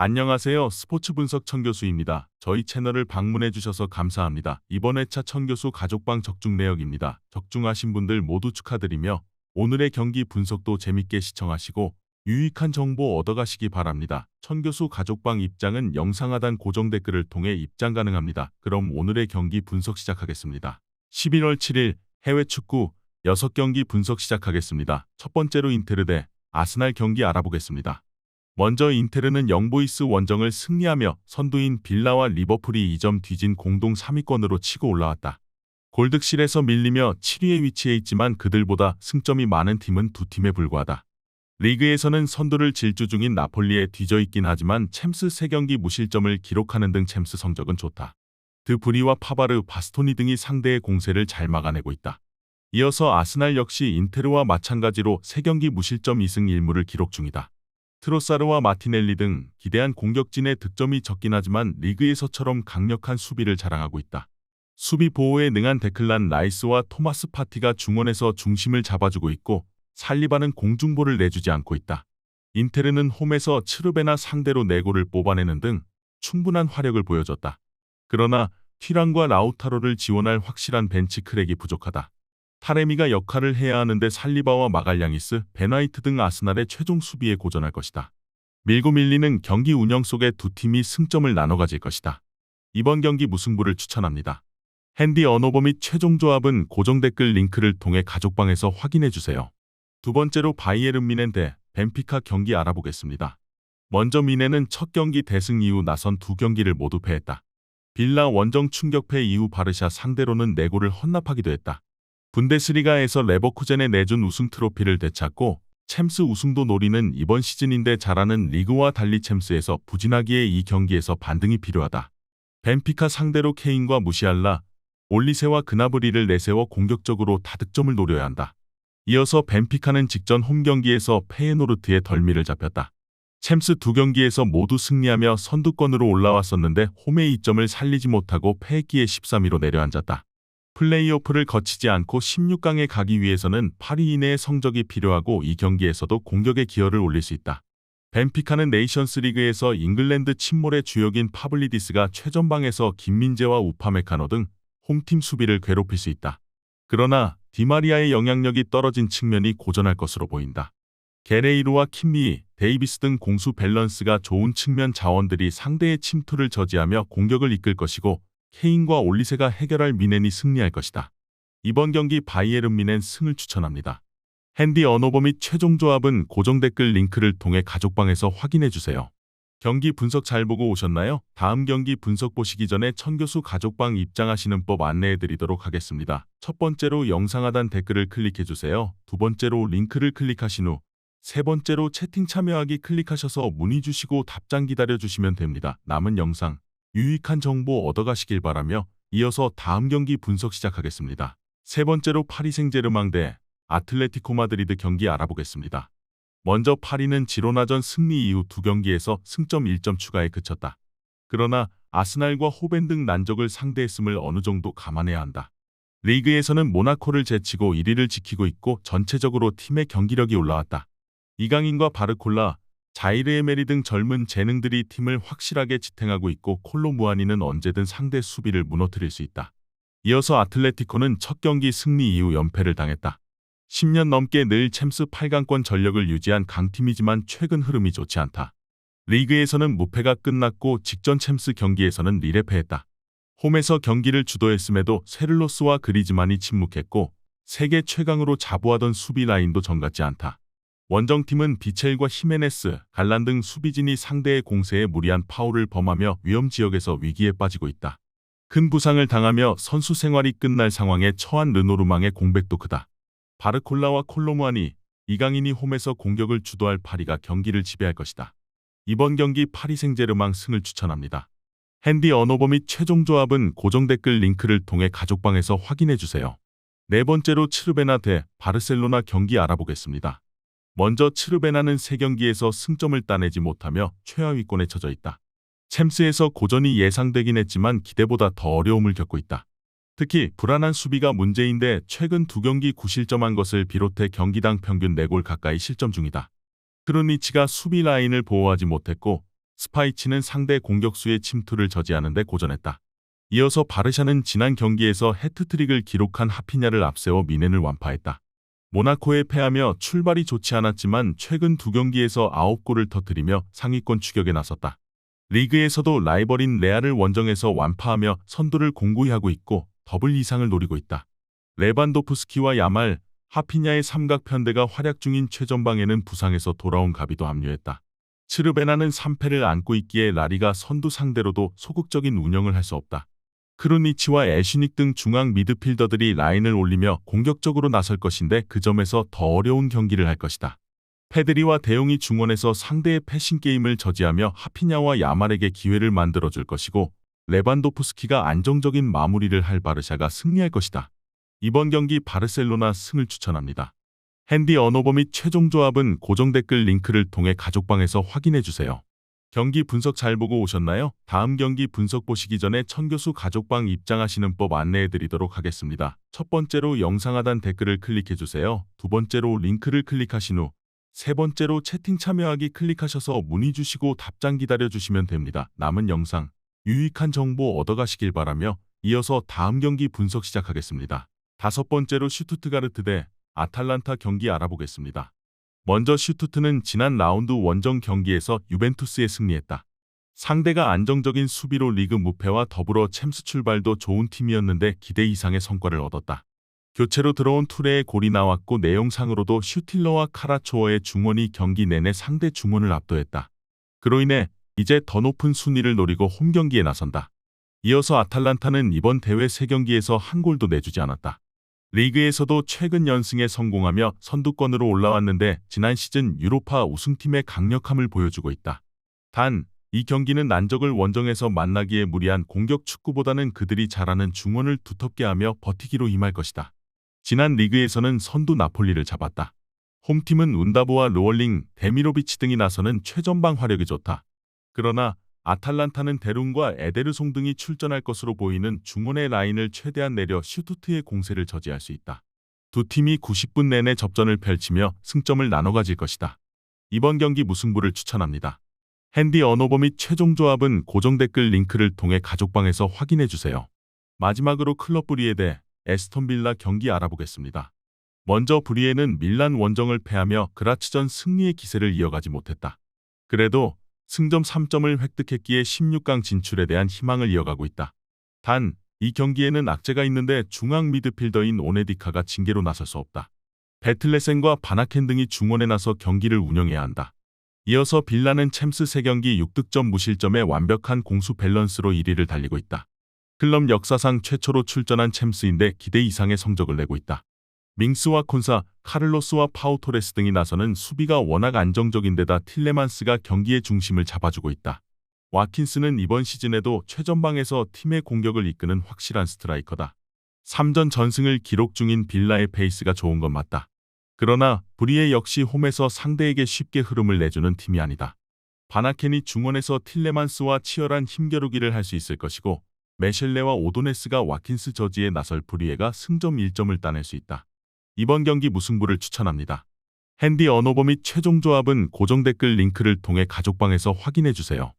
안녕하세요. 스포츠 분석 천교수입니다. 저희 채널을 방문해 주셔서 감사합니다. 이번 회차 천교수 가족방 적중 내역입니다. 적중하신 분들 모두 축하드리며 오늘의 경기 분석도 재밌게 시청하시고 유익한 정보 얻어가시기 바랍니다. 천교수 가족방 입장은 영상 하단 고정 댓글을 통해 입장 가능합니다. 그럼 오늘의 경기 분석 시작하겠습니다. 11월 7일 해외 축구 6경기 분석 시작하겠습니다. 첫 번째로 인테르 대 아스날 경기 알아보겠습니다. 먼저 인테르는 영보이스 원정을 승리하며 선두인 빌라와 리버풀이 2점 뒤진 공동 3위권으로 치고 올라왔다. 골득실에서 밀리며 7위에 위치해 있지만 그들보다 승점이 많은 팀은 두 팀에 불과하다. 리그에서는 선두를 질주 중인 나폴리에 뒤져있긴 하지만 챔스 3경기 무실점을 기록하는 등 챔스 성적은 좋다. 드브리와 파바르, 바스토니 등이 상대의 공세를 잘 막아내고 있다. 이어서 아스날 역시 인테르와 마찬가지로 3경기 무실점 2승 1무를 기록 중이다. 트로사르와 마티넬리 등 기대한 공격진의 득점이 적긴 하지만 리그에서처럼 강력한 수비를 자랑하고 있다. 수비 보호에 능한 데클란 라이스와 토마스 파티가 중원에서 중심을 잡아주고 있고 살리바는 공중볼을 내주지 않고 있다. 인테르는 홈에서 츠르베나 상대로 4골을 뽑아내는 등 충분한 화력을 보여줬다. 그러나 튀랑과 라우타로를 지원할 확실한 벤치 크랙이 부족하다. 타레미가 역할을 해야 하는데 살리바와 마갈량이스, 베나이트 등 아스날의 최종 수비에 고전할 것이다. 밀고 밀리는 경기 운영 속에 두 팀이 승점을 나눠 가질 것이다. 이번 경기 무승부를 추천합니다. 핸디 언어버 및 최종 조합은 고정 댓글 링크를 통해 가족방에서 확인해주세요. 두 번째로 바이에른 뮌헨 대 벤피카 경기 알아보겠습니다. 먼저 뮌헨은 첫 경기 대승 이후 나선 2경기를 모두 패했다. 빌라 원정 충격패 이후 바르샤 상대로는 4골을 헌납하기도 했다. 분데스리가에서 레버쿠젠에 내준 우승 트로피를 되찾고 챔스 우승도 노리는 이번 시즌인데 잘하는 리그와 달리 챔스에서 부진하기에 이 경기에서 반등이 필요하다. 벤피카 상대로 케인과 무시알라, 올리세와 그나브리를 내세워 공격적으로 다득점을 노려야 한다. 이어서 벤피카는 직전 홈경기에서 페예노르트의 덜미를 잡혔다. 챔스 2경기에서 모두 승리하며 선두권으로 올라왔었는데 홈의 이점을 살리지 못하고 패했기에 13위로 내려앉았다. 플레이오프를 거치지 않고 16강에 가기 위해서는 8위 이내의 성적이 필요하고 이 경기에서도 공격의 기여를 올릴 수 있다. 벤피카는 네이션스 리그에서 잉글랜드 침몰의 주역인 파블리디스가 최전방에서 김민재와 우파메카노 등 홈팀 수비를 괴롭힐 수 있다. 그러나 디마리아의 영향력이 떨어진 측면이 고전할 것으로 보인다. 게레이로와 킴미, 데이비스 등 공수 밸런스가 좋은 측면 자원들이 상대의 침투를 저지하며 공격을 이끌 것이고 케인과 올리세가 해결할 뮌헨이 승리할 것이다. 이번 경기 바이에른 뮌헨 승을 추천합니다. 핸디 언어버 및 최종 조합은 고정 댓글 링크를 통해 가족방에서 확인해주세요. 경기 분석 잘 보고 오셨나요? 다음 경기 분석 보시기 전에 천교수 가족방 입장하시는 법 안내해드리도록 하겠습니다. 첫 번째로 영상 하단 댓글을 클릭해주세요. 두 번째로 링크를 클릭하신 후 세 번째로 채팅 참여하기 클릭하셔서 문의 주시고 답장 기다려주시면 됩니다. 남은 영상 유익한 정보 얻어가시길 바라며 이어서 다음 경기 분석 시작하겠습니다. 세 번째로 파리 생제르맹 대 아틀레티코 마드리드 경기 알아보겠습니다. 먼저 파리는 지로나전 승리 이후 2경기에서 승점 1점 추가에 그쳤다. 그러나 아스날과 호벤 등 난적을 상대했음을 어느 정도 감안해야 한다. 리그에서는 모나코를 제치고 1위를 지키고 있고 전체적으로 팀의 경기력이 올라왔다. 이강인과 바르콜라, 자이르 에메리 등 젊은 재능들이 팀을 확실하게 지탱하고 있고 콜로무아니는 언제든 상대 수비를 무너뜨릴 수 있다. 이어서 아틀레티코는 첫 경기 승리 이후 연패를 당했다. 10년 넘게 늘 챔스 8강권 전력을 유지한 강팀이지만 최근 흐름이 좋지 않다. 리그에서는 무패가 끝났고 직전 챔스 경기에서는 리레 패했다. 홈에서 경기를 주도했음에도 세를로스와 그리즈만이 침묵했고 세계 최강으로 자부하던 수비 라인도 정같지 않다. 원정팀은 비첼과 히메네스, 갈란 등 수비진이 상대의 공세에 무리한 파울을 범하며 위험 지역에서 위기에 빠지고 있다. 큰 부상을 당하며 선수 생활이 끝날 상황에 처한 르노르망의 공백도 크다. 바르콜라와 콜로무아니, 이강인이 홈에서 공격을 주도할 파리가 경기를 지배할 것이다. 이번 경기 파리 생제르맹 승을 추천합니다. 핸디 언어버 및 최종 조합은 고정 댓글 링크를 통해 가족방에서 확인해주세요. 네 번째로 츠르베나 대 바르셀로나 경기 알아보겠습니다. 먼저 츠르베나는 3경기에서 승점을 따내지 못하며 최하위권에 처져 있다. 챔스에서 고전이 예상되긴 했지만 기대보다 더 어려움을 겪고 있다. 특히 불안한 수비가 문제인데 최근 2경기 9실점한 것을 비롯해 경기당 평균 4골 가까이 실점 중이다. 크루니치가 수비 라인을 보호하지 못했고 스파이치는 상대 공격수의 침투를 저지하는 데 고전했다. 이어서 바르샤는 지난 경기에서 해트트릭을 기록한 하피냐를 앞세워 미넨을 완파했다. 모나코에 패하며 출발이 좋지 않았지만 최근 두 경기에서 9골을 터뜨리며 상위권 추격에 나섰다. 리그에서도 라이벌인 레알을 원정에서 완파하며 선두를 공고히 하고 있고 더블 이상을 노리고 있다. 레반도프스키와 야말, 하피냐의 삼각편대가 활약 중인 최전방에는 부상에서 돌아온 가비도 합류했다. 츠르베나는 3패를 안고 있기에 라리가 선두 상대로도 소극적인 운영을 할 수 없다. 크루니치와 에슈닉 등 중앙 미드필더들이 라인을 올리며 공격적으로 나설 것인데 그 점에서 더 어려운 경기를 할 것이다. 페드리와 대용이 중원에서 상대의 패싱 게임을 저지하며 하피냐와 야말에게 기회를 만들어줄 것이고 레반도프스키가 안정적인 마무리를 할 바르샤가 승리할 것이다. 이번 경기 바르셀로나 승을 추천합니다. 핸디 언어버 및 최종 조합은 고정 댓글 링크를 통해 가족방에서 확인해주세요. 경기 분석 잘 보고 오셨나요? 다음 경기 분석 보시기 전에 천교수 가족방 입장하시는 법 안내해드리도록 하겠습니다. 첫 번째로 영상 하단 댓글을 클릭해주세요. 두 번째로 링크를 클릭하신 후 세 번째로 채팅 참여하기 클릭하셔서 문의 주시고 답장 기다려주시면 됩니다. 남은 영상 유익한 정보 얻어가시길 바라며 이어서 다음 경기 분석 시작하겠습니다. 다섯 번째로 슈투트가르트 대 아탈란타 경기 알아보겠습니다. 먼저 슈투트는 지난 라운드 원정 경기에서 유벤투스에 승리했다. 상대가 안정적인 수비로 리그 무패와 더불어 챔스 출발도 좋은 팀이었는데 기대 이상의 성과를 얻었다. 교체로 들어온 투레의 골이 나왔고 내용상으로도 슈틸러와 카라초어의 중원이 경기 내내 상대 중원을 압도했다. 그로 인해 이제 더 높은 순위를 노리고 홈 경기에 나선다. 이어서 아탈란타는 이번 대회 3경기에서 한 골도 내주지 않았다. 리그에서도 최근 연승에 성공하며 선두권으로 올라왔는데 지난 시즌 유로파 우승팀의 강력함을 보여주고 있다. 단, 이 경기는 난적을 원정에서 만나기에 무리한 공격 축구보다는 그들이 잘하는 중원을 두텁게 하며 버티기로 임할 것이다. 지난 리그에서는 선두 나폴리를 잡았다. 홈팀은 운다보와 로얼링, 데미로비치 등이 나서는 최전방 화력이 좋다. 그러나 아탈란타는 데룬과 에데르송 등이 출전할 것으로 보이는 중원의 라인을 최대한 내려 슈투트의 공세를 저지할 수 있다. 두 팀이 90분 내내 접전을 펼치며 승점을 나눠 가질 것이다. 이번 경기 무승부를 추천합니다. 핸디 언어버 및 최종 조합은 고정 댓글 링크를 통해 가족방에서 확인해주세요. 마지막으로 클럽 브리에 대 에스톤 빌라 경기 알아보겠습니다. 먼저 브리에는 밀란 원정을 패하며 그라츠전 승리의 기세를 이어가지 못했다. 그래도 승점 3점을 획득했기에 16강 진출에 대한 희망을 이어가고 있다. 단, 이 경기에는 악재가 있는데 중앙 미드필더인 오네디카가 징계로 나설 수 없다. 베틀레센과 바나켄 등이 중원에 나서 경기를 운영해야 한다. 이어서 빌라는 챔스 3경기 6득점 무실점의 완벽한 공수 밸런스로 1위를 달리고 있다. 클럽 역사상 최초로 출전한 챔스인데 기대 이상의 성적을 내고 있다. 밍스와 콘사, 카를로스와 파우토레스 등이 나서는 수비가 워낙 안정적인데다 틸레만스가 경기의 중심을 잡아주고 있다. 와킨스는 이번 시즌에도 최전방에서 팀의 공격을 이끄는 확실한 스트라이커다. 3전 전승을 기록 중인 빌라의 페이스가 좋은 건 맞다. 그러나 브리에 역시 홈에서 상대에게 쉽게 흐름을 내주는 팀이 아니다. 바나켄이 중원에서 틸레만스와 치열한 힘겨루기를 할 수 있을 것이고 메셸레와 오도네스가 와킨스 저지에 나설 브리에가 승점 1점을 따낼 수 있다. 이번 경기 무승부를 추천합니다. 핸디 언어버 및 최종 조합은 고정 댓글 링크를 통해 가족방에서 확인해주세요.